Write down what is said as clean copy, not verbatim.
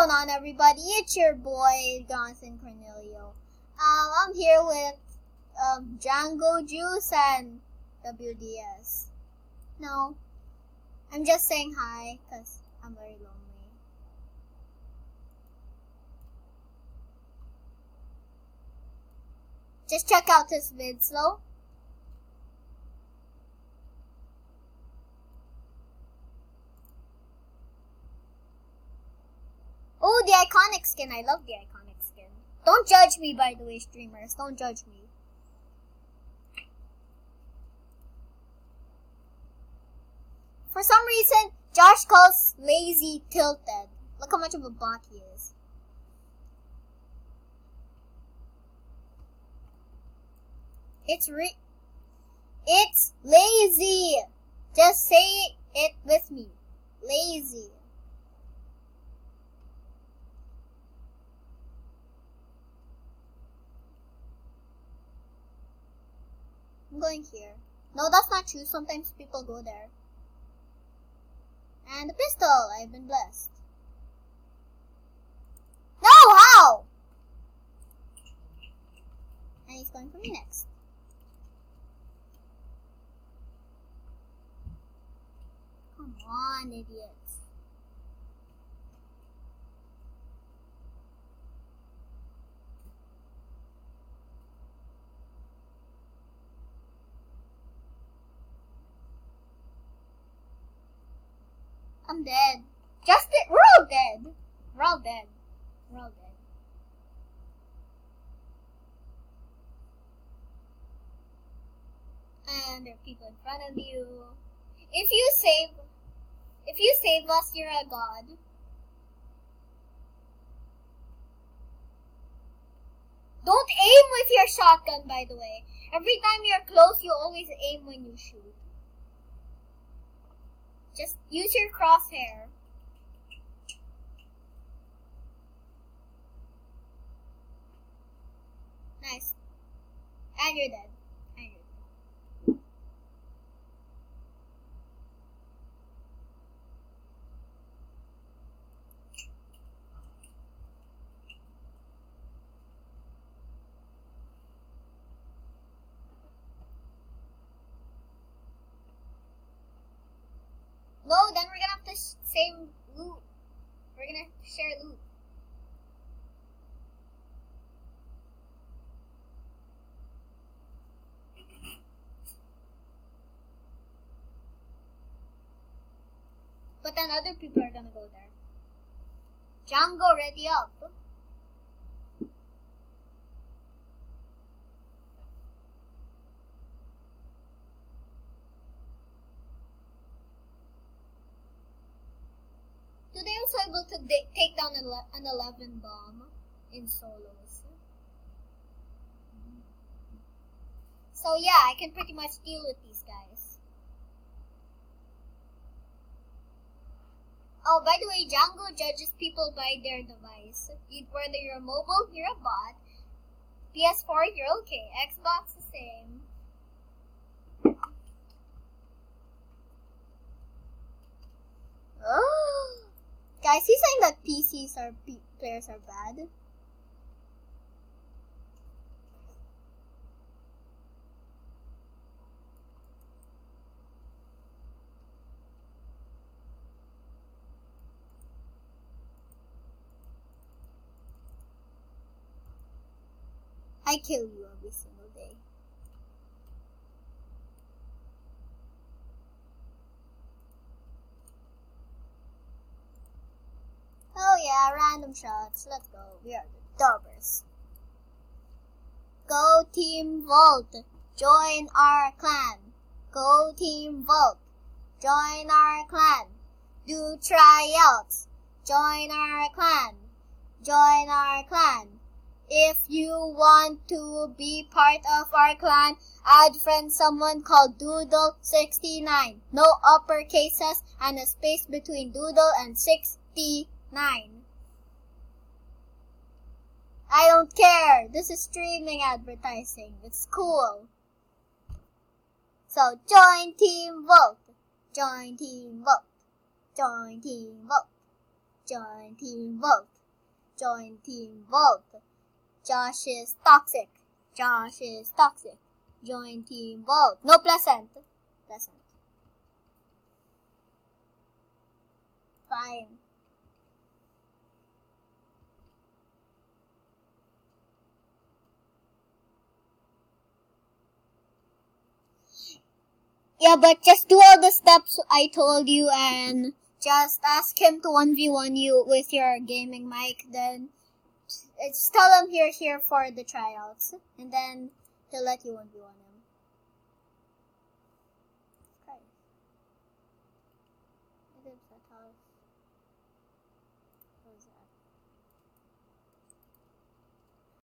going on, everybody? It's your boy, Jonathan Cornelio. I'm here with Django Juice and WDS. No, I'm just saying hi because I'm very lonely. Just check out his vids, though. Oh, the iconic skin. I love the iconic skin. Don't judge me, by the way, streamers. Don't judge me. For some reason, Josh calls Lazy Tilted. Look how much of a bot he is. It's lazy. Just say it with me. Lazy. I'm going here. No, that's not true. Sometimes people go there. And the pistol. I've been blessed. No, how? And he's going for me next. Come on, idiots. I'm dead. We're all dead. We're all dead. We're all dead. And there are people in front of you. If you save us, you're a god. Don't aim with your shotgun, by the way. Every time you're close, you always aim when you shoot. Just use your crosshair. Nice. And you're dead. No, then we're gonna have the same loot. We're gonna share loot. But then other people are gonna go there. Django, ready up. Today I was able to take down an 11 bomb in solos. So yeah, I can pretty much deal with these guys. Oh, by the way, Django judges people by their device. Whether you're mobile, you're a bot. PS4, you're okay. Xbox, the same. Oh. Guys, he's saying that players are bad. I kill you every single day. Oh yeah, random shots. Let's go. We are the Dobbers. Go Team Volt. Join our clan. Go Team Volt. Join our clan. Do tryouts. Join our clan. Join our clan. If you want to be part of our clan, add friend someone called Doodle69. No uppercases and a space between Doodle and 69. I don't care. This is streaming advertising. It's cool. So join Team Volt. Join Team Volt. Join Team Volt. Join Team Volt. Join Team Volt. Josh is toxic. Josh is toxic. Join Team Volt. No Pleasant. Pleasant. Fine. Yeah, but just do all the steps I told you and just ask him to 1v1 you with your gaming mic. Then just tell him you're here for the tryouts. And then he'll let you 1v1 him.